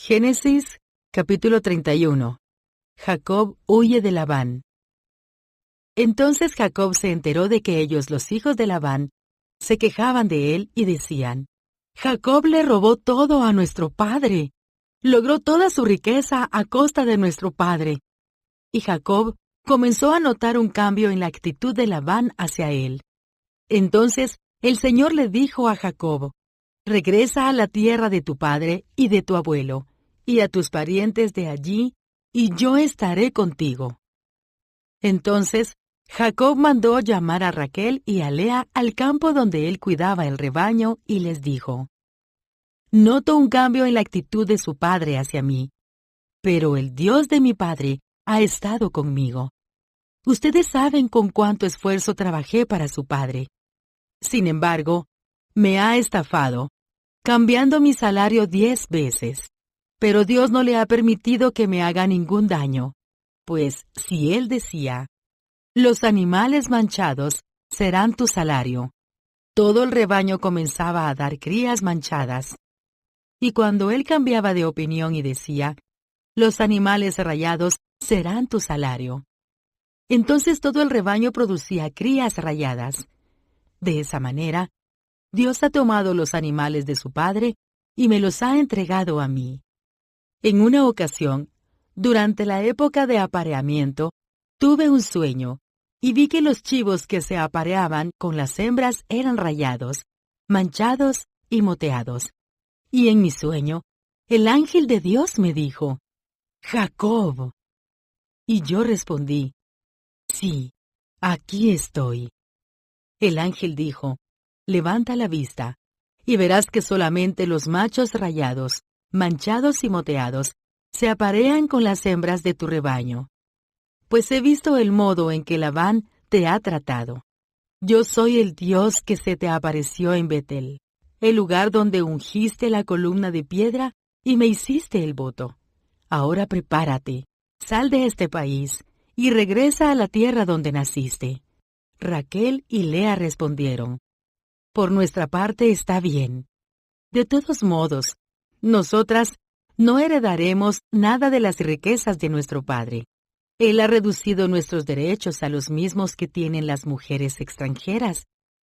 Génesis, capítulo 31. Jacob huye de Labán. Entonces Jacob se enteró de que ellos, los hijos de Labán, se quejaban de él y decían: Jacob le robó todo a nuestro padre. Logró toda su riqueza a costa de nuestro padre. Y Jacob comenzó a notar un cambio en la actitud de Labán hacia él. Entonces el Señor le dijo a Jacob: Regresa a la tierra de tu padre y de tu abuelo, y a tus parientes de allí, y yo estaré contigo. Entonces Jacob mandó llamar a Raquel y a Lea al campo donde él cuidaba el rebaño, y les dijo: Noto un cambio en la actitud de su padre hacia mí, pero el Dios de mi padre ha estado conmigo. Ustedes saben con cuánto esfuerzo trabajé para su padre. Sin embargo, me ha estafado, cambiando mi salario 10 veces. Pero Dios no le ha permitido que me haga ningún daño, pues si Él decía: los animales manchados serán tu salario, todo el rebaño comenzaba a dar crías manchadas. Y cuando Él cambiaba de opinión y decía: los animales rayados serán tu salario, entonces todo el rebaño producía crías rayadas. De esa manera, Dios ha tomado los animales de su padre y me los ha entregado a mí. En una ocasión, durante la época de apareamiento, tuve un sueño, y vi que los chivos que se apareaban con las hembras eran rayados, manchados y moteados. Y en mi sueño, el ángel de Dios me dijo: Jacob. Y yo respondí: sí, aquí estoy. El ángel dijo: levanta la vista, y verás que solamente los machos rayados, manchados y moteados, se aparean con las hembras de tu rebaño. Pues he visto el modo en que Labán te ha tratado. Yo soy el Dios que se te apareció en Betel, el lugar donde ungiste la columna de piedra y me hiciste el voto. Ahora prepárate, sal de este país y regresa a la tierra donde naciste. Raquel y Lea respondieron: por nuestra parte está bien. De todos modos, nosotras no heredaremos nada de las riquezas de nuestro padre. Él ha reducido nuestros derechos a los mismos que tienen las mujeres extranjeras,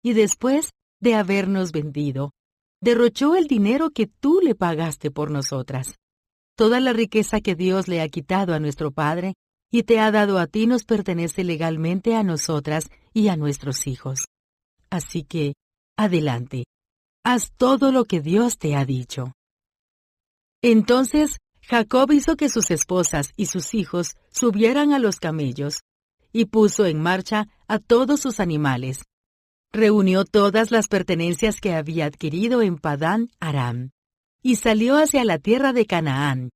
y después de habernos vendido, derrochó el dinero que tú le pagaste por nosotras. Toda la riqueza que Dios le ha quitado a nuestro padre y te ha dado a ti nos pertenece legalmente a nosotras y a nuestros hijos. Así que, adelante, haz todo lo que Dios te ha dicho. Entonces Jacob hizo que sus esposas y sus hijos subieran a los camellos, y puso en marcha a todos sus animales. Reunió todas las pertenencias que había adquirido en Padán Aram, y salió hacia la tierra de Canaán,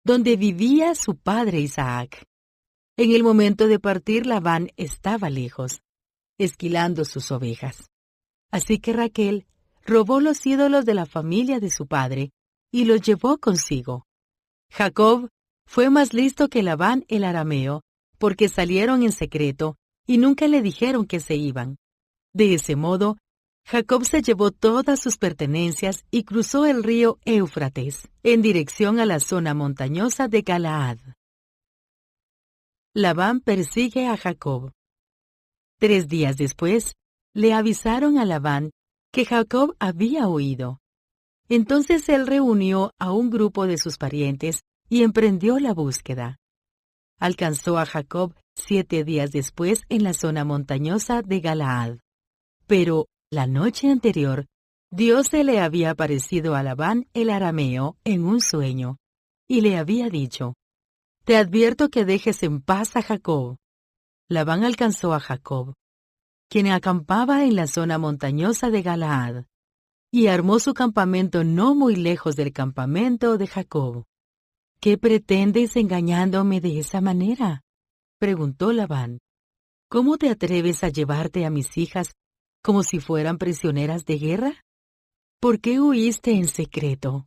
donde vivía su padre Isaac. En el momento de partir, Labán estaba lejos, esquilando sus ovejas. Así que Raquel robó los ídolos de la familia de su padre y los llevó consigo. Jacob fue más listo que Labán el arameo, porque salieron en secreto y nunca le dijeron que se iban. De ese modo, Jacob se llevó todas sus pertenencias y cruzó el río Éufrates, en dirección a la zona montañosa de Galaad. Labán persigue a Jacob. 3 días después, le avisaron a Labán que Jacob había huido. Entonces él reunió a un grupo de sus parientes y emprendió la búsqueda. Alcanzó a Jacob 7 días después en la zona montañosa de Galaad. Pero la noche anterior, Dios se le había aparecido a Labán el arameo en un sueño, y le había dicho: te advierto que dejes en paz a Jacob. Labán alcanzó a Jacob, quien acampaba en la zona montañosa de Galaad, y armó su campamento no muy lejos del campamento de Jacob. ¿Qué pretendes engañándome de esa manera?, preguntó Labán. ¿Cómo te atreves a llevarte a mis hijas como si fueran prisioneras de guerra? ¿Por qué huiste en secreto?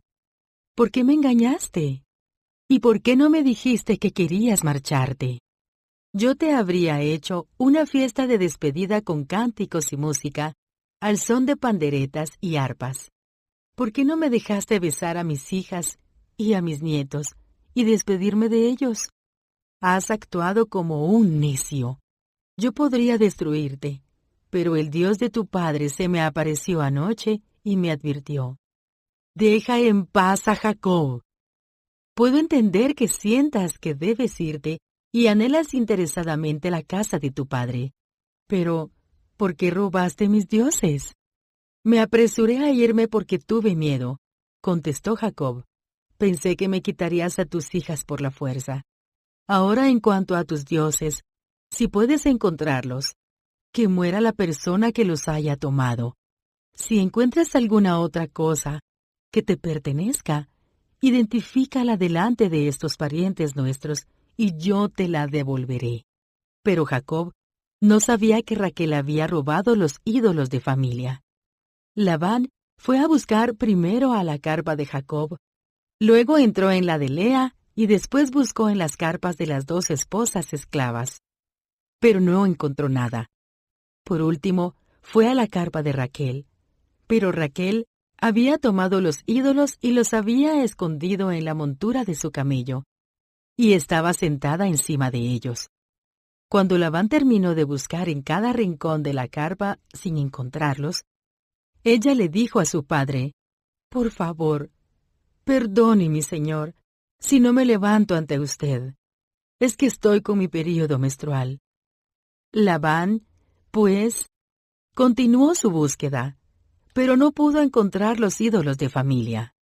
¿Por qué me engañaste? ¿Y por qué no me dijiste que querías marcharte? Yo te habría hecho una fiesta de despedida con cánticos y música, al son de panderetas y arpas. ¿Por qué no me dejaste besar a mis hijas y a mis nietos, y despedirme de ellos. Has actuado como un necio. Yo podría destruirte, pero el Dios de tu padre se me apareció anoche y me advirtió: deja en paz a Jacob. Puedo entender que sientas que debes irte y anhelas interesadamente la casa de tu padre. Pero, ¿por qué robaste mis dioses? Me apresuré a irme porque tuve miedo, contestó Jacob. Pensé que me quitarías a tus hijas por la fuerza. Ahora, en cuanto a tus dioses, si puedes encontrarlos, que muera la persona que los haya tomado. Si encuentras alguna otra cosa que te pertenezca, identifícala delante de estos parientes nuestros y yo te la devolveré. Pero Jacob no sabía que Raquel había robado los ídolos de familia. Labán fue a buscar primero a la carpa de Jacob, luego entró en la de Lea y después buscó en las carpas de las 2 esposas esclavas. Pero no encontró nada. Por último, fue a la carpa de Raquel. Pero Raquel había tomado los ídolos y los había escondido en la montura de su camello, y estaba sentada encima de ellos. Cuando Labán terminó de buscar en cada rincón de la carpa sin encontrarlos, ella le dijo a su padre: por favor, perdone, mi señor, si no me levanto ante usted. Es que estoy con mi período menstrual. Labán, pues, continuó su búsqueda, pero no pudo encontrar los ídolos de familia.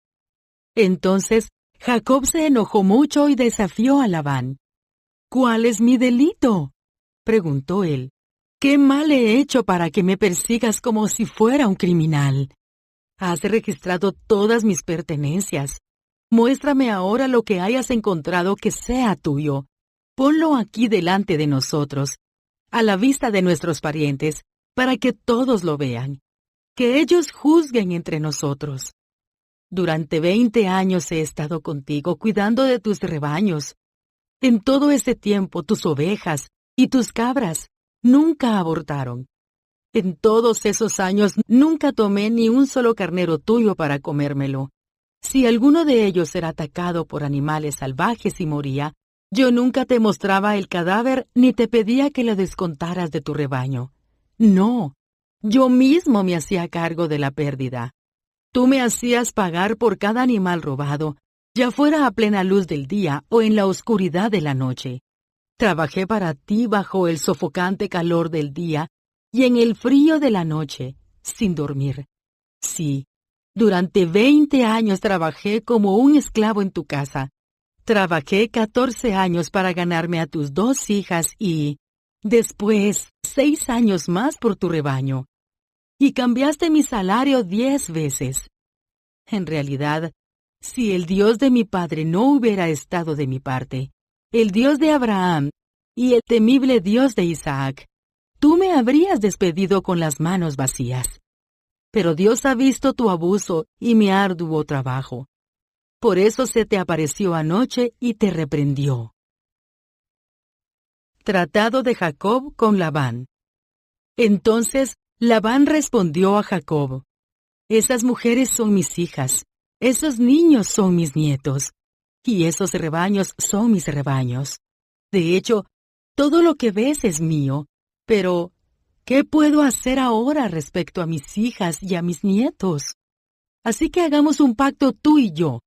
Entonces Jacob se enojó mucho y desafió a Labán. ¿Cuál es mi delito?, preguntó él. ¿Qué mal he hecho para que me persigas como si fuera un criminal? Has registrado todas mis pertenencias. Muéstrame ahora lo que hayas encontrado que sea tuyo. Ponlo aquí delante de nosotros, a la vista de nuestros parientes, para que todos lo vean. Que ellos juzguen entre nosotros. Durante 20 años he estado contigo cuidando de tus rebaños. En todo ese tiempo tus ovejas y tus cabras nunca abortaron. En todos esos años nunca tomé ni un solo carnero tuyo para comérmelo. Si alguno de ellos era atacado por animales salvajes y moría, yo nunca te mostraba el cadáver ni te pedía que lo descontaras de tu rebaño. No, yo mismo me hacía cargo de la pérdida. Tú me hacías pagar por cada animal robado, ya fuera a plena luz del día o en la oscuridad de la noche. Trabajé para ti bajo el sofocante calor del día y en el frío de la noche, sin dormir. Sí, durante 20 años trabajé como un esclavo en tu casa. Trabajé 14 años para ganarme a tus 2 hijas y, después, 6 años más por tu rebaño. Y cambiaste mi salario 10 veces. En realidad, si el Dios de mi padre no hubiera estado de mi parte, el Dios de Abraham y el temible Dios de Isaac, tú me habrías despedido con las manos vacías. Pero Dios ha visto tu abuso y mi arduo trabajo. Por eso se te apareció anoche y te reprendió. Tratado de Jacob con Labán. Entonces Labán respondió a Jacob: esas mujeres son mis hijas, esos niños son mis nietos, y esos rebaños son mis rebaños. De hecho, todo lo que ves es mío, pero ¿qué puedo hacer ahora respecto a mis hijas y a mis nietos? Así que hagamos un pacto tú y yo,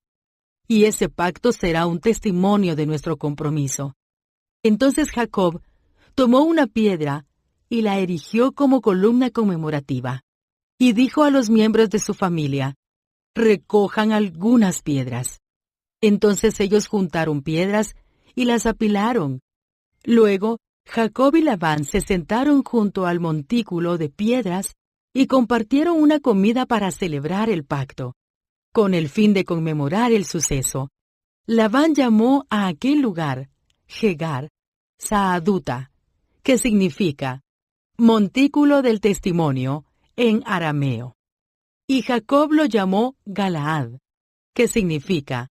y ese pacto será un testimonio de nuestro compromiso. Entonces Jacob tomó una piedra y la erigió como columna conmemorativa, y dijo a los miembros de su familia: recojan algunas piedras. Entonces ellos juntaron piedras y las apilaron. Luego Jacob y Labán se sentaron junto al montículo de piedras y compartieron una comida para celebrar el pacto. Con el fin de conmemorar el suceso, Labán llamó a aquel lugar Jegar Saaduta, que significa montículo del testimonio en arameo. Y Jacob lo llamó Galaad, que significa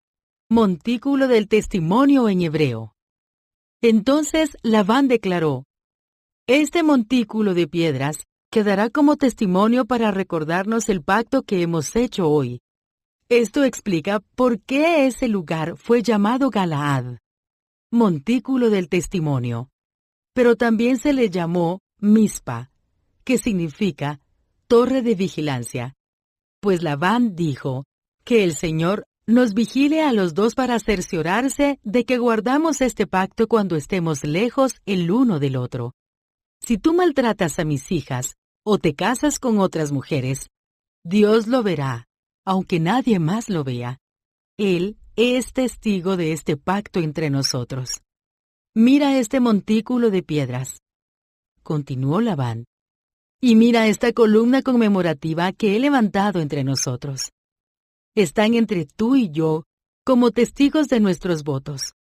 montículo del testimonio en hebreo. Entonces Labán declaró: este montículo de piedras quedará como testimonio para recordarnos el pacto que hemos hecho hoy. Esto explica por qué ese lugar fue llamado Galaad, montículo del testimonio, pero también se le llamó Mizpa, que significa torre de vigilancia, pues Labán dijo que el Señor nos vigile a los dos para cerciorarse de que guardamos este pacto cuando estemos lejos el uno del otro. Si tú maltratas a mis hijas o te casas con otras mujeres, Dios lo verá, aunque nadie más lo vea. Él es testigo de este pacto entre nosotros. Mira este montículo de piedras, continuó Labán, y mira esta columna conmemorativa que he levantado entre nosotros. Están entre tú y yo como testigos de nuestros votos.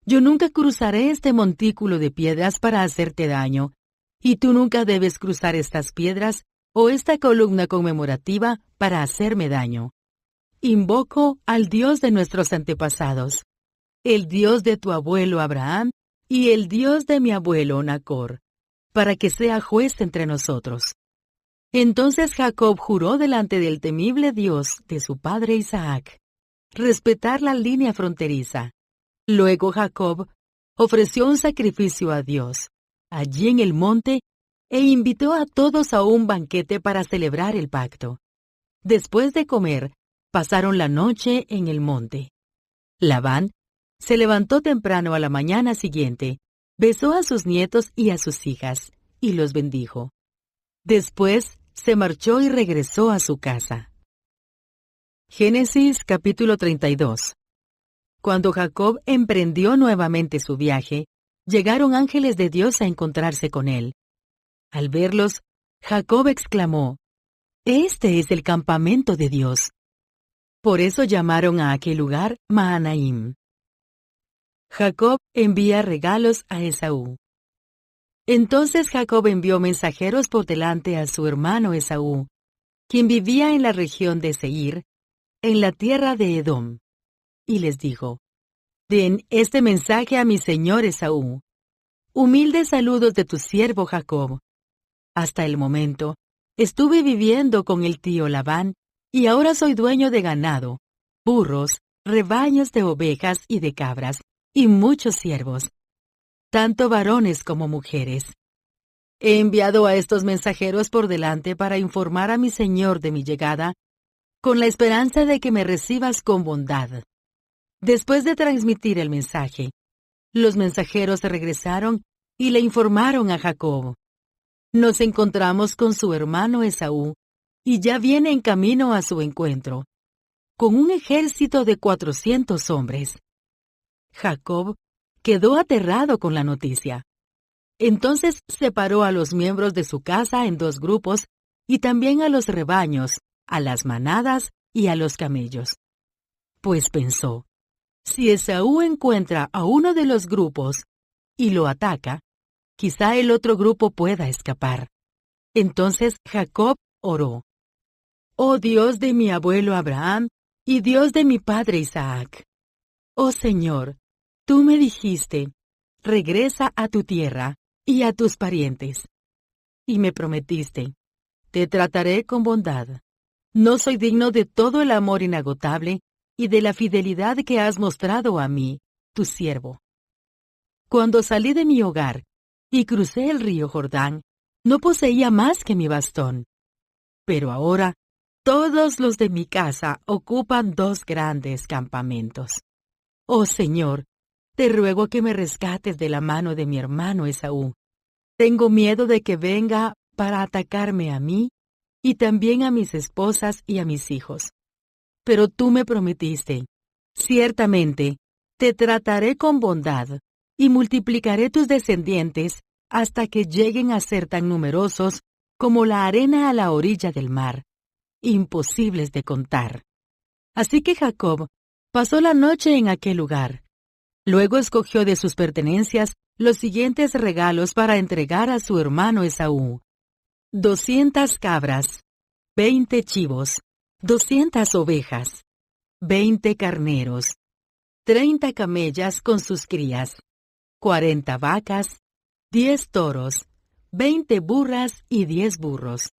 Yo nunca cruzaré este montículo de piedras para hacerte daño, y tú nunca debes cruzar estas piedras o esta columna conmemorativa para hacerme daño. Invoco al Dios de nuestros antepasados, el Dios de tu abuelo Abraham y el Dios de mi abuelo Nacor, para que sea juez entre nosotros. Entonces Jacob juró delante del temible Dios de su padre Isaac respetar la línea fronteriza. Luego Jacob ofreció un sacrificio a Dios allí en el monte e invitó a todos a un banquete para celebrar el pacto. Después de comer, pasaron la noche en el monte. Labán se levantó temprano a la mañana siguiente, besó a sus nietos y a sus hijas, y los bendijo. Después se marchó y regresó a su casa. Génesis capítulo 32. Cuando Jacob emprendió nuevamente su viaje, llegaron ángeles de Dios a encontrarse con él. Al verlos, Jacob exclamó: «Este es el campamento de Dios». Por eso llamaron a aquel lugar Mahanaim. Jacob envía regalos a Esaú. Entonces Jacob envió mensajeros por delante a su hermano Esaú, quien vivía en la región de Seir, en la tierra de Edom, y les dijo: «Den este mensaje a mi señor Esaú. Humildes saludos de tu siervo Jacob. Hasta el momento estuve viviendo con el tío Labán, y ahora soy dueño de ganado, burros, rebaños de ovejas y de cabras, y muchos siervos, tanto varones como mujeres. He enviado a estos mensajeros por delante para informar a mi señor de mi llegada, con la esperanza de que me recibas con bondad». Después de transmitir el mensaje, los mensajeros regresaron y le informaron a Jacob: «Nos encontramos con su hermano Esaú, y ya viene en camino a su encuentro, con un ejército de 400 hombres». Jacob quedó aterrado con la noticia. Entonces separó a los miembros de su casa en 2 grupos, y también a los rebaños, a las manadas y a los camellos. Pues pensó: si Esaú encuentra a uno de los grupos y lo ataca, quizá el otro grupo pueda escapar. Entonces Jacob oró: «Oh Dios de mi abuelo Abraham y Dios de mi padre Isaac, oh Señor, tú me dijiste: regresa a tu tierra y a tus parientes. Y me prometiste: te trataré con bondad. No soy digno de todo el amor inagotable y de la fidelidad que has mostrado a mí, tu siervo. Cuando salí de mi hogar y crucé el río Jordán, no poseía más que mi bastón. Pero ahora, todos los de mi casa ocupan 2 grandes campamentos. Oh Señor, te ruego que me rescates de la mano de mi hermano Esaú. Tengo miedo de que venga para atacarme a mí y también a mis esposas y a mis hijos. Pero tú me prometiste: ciertamente, te trataré con bondad y multiplicaré tus descendientes hasta que lleguen a ser tan numerosos como la arena a la orilla del mar, imposibles de contar». Así que Jacob pasó la noche en aquel lugar. Luego escogió de sus pertenencias los siguientes regalos para entregar a su hermano Esaú: 200 cabras, 20 chivos, 200 ovejas, 20 carneros, 30 camellas con sus crías, 40 vacas, 10 toros, 20 burras y 10 burros.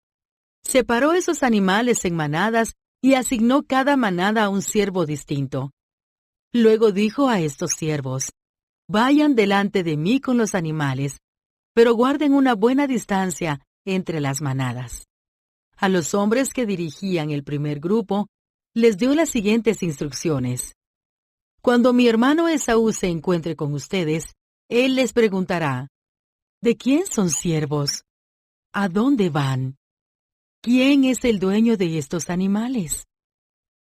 Separó esos animales en manadas y asignó cada manada a un siervo distinto. Luego dijo a estos siervos: vayan delante de mí con los animales, pero guarden una buena distancia entre las manadas. A los hombres que dirigían el primer grupo, les dio las siguientes instrucciones: cuando mi hermano Esaú se encuentre con ustedes, él les preguntará: ¿de quién son siervos? ¿A dónde van? ¿Quién es el dueño de estos animales?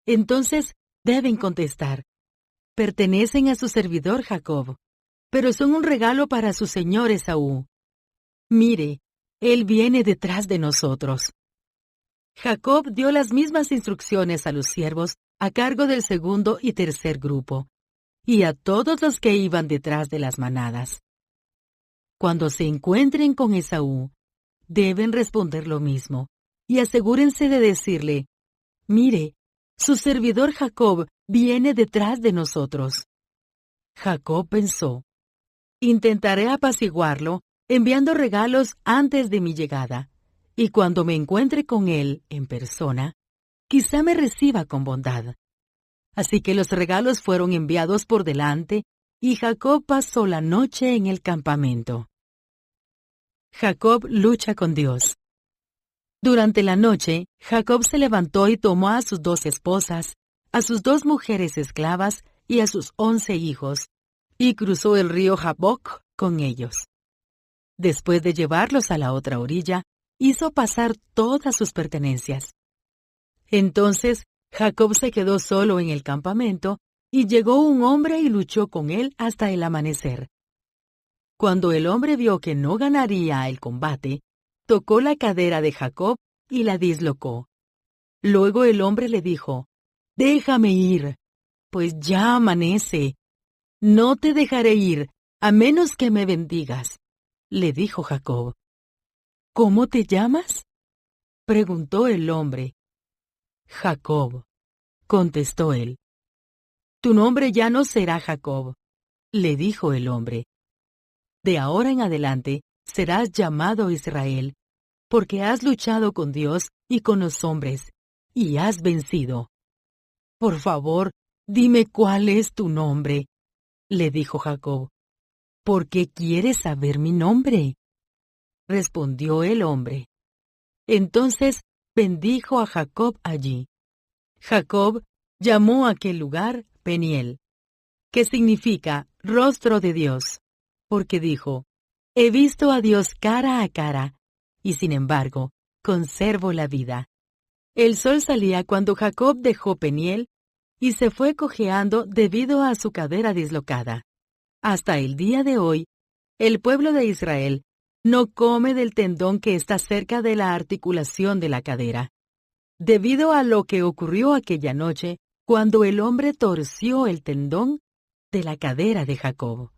Entonces deben contestar: pertenecen a su servidor Jacob, pero son un regalo para su señor Esaú. Mire, él viene detrás de nosotros. Jacob dio las mismas instrucciones a los siervos a cargo del segundo y tercer grupo, y a todos los que iban detrás de las manadas. Cuando se encuentren con Esaú, deben responder lo mismo, y asegúrense de decirle: mire, su servidor Jacob viene detrás de nosotros. Jacob pensó: intentaré apaciguarlo enviando regalos antes de mi llegada, y cuando me encuentre con él en persona, quizá me reciba con bondad. Así que los regalos fueron enviados por delante, y Jacob pasó la noche en el campamento. Jacob lucha con Dios. Durante la noche, Jacob se levantó y tomó a sus 2 esposas, a sus 2 mujeres esclavas y a sus 11 hijos, y cruzó el río Jaboc con ellos. Después de llevarlos a la otra orilla, hizo pasar todas sus pertenencias. Entonces Jacob se quedó solo en el campamento, y llegó un hombre y luchó con él hasta el amanecer. Cuando el hombre vio que no ganaría el combate, tocó la cadera de Jacob y la dislocó. Luego el hombre le dijo: déjame ir, pues ya amanece. No te dejaré ir, a menos que me bendigas, le dijo Jacob. ¿Cómo te llamas?, preguntó el hombre. Jacob, contestó él. Tu nombre ya no será Jacob, le dijo el hombre. De ahora en adelante serás llamado Israel, porque has luchado con Dios y con los hombres, y has vencido. Por favor, dime cuál es tu nombre, le dijo Jacob. ¿Por qué quieres saber mi nombre?, respondió el hombre. Entonces bendijo a Jacob allí. Jacob llamó a aquel lugar Peniel, que significa rostro de Dios, porque dijo: he visto a Dios cara a cara, y sin embargo, conservo la vida. El sol salía cuando Jacob dejó Peniel y se fue cojeando debido a su cadera dislocada. Hasta el día de hoy, el pueblo de Israel no come del tendón que está cerca de la articulación de la cadera, debido a lo que ocurrió aquella noche cuando el hombre torció el tendón de la cadera de Jacob.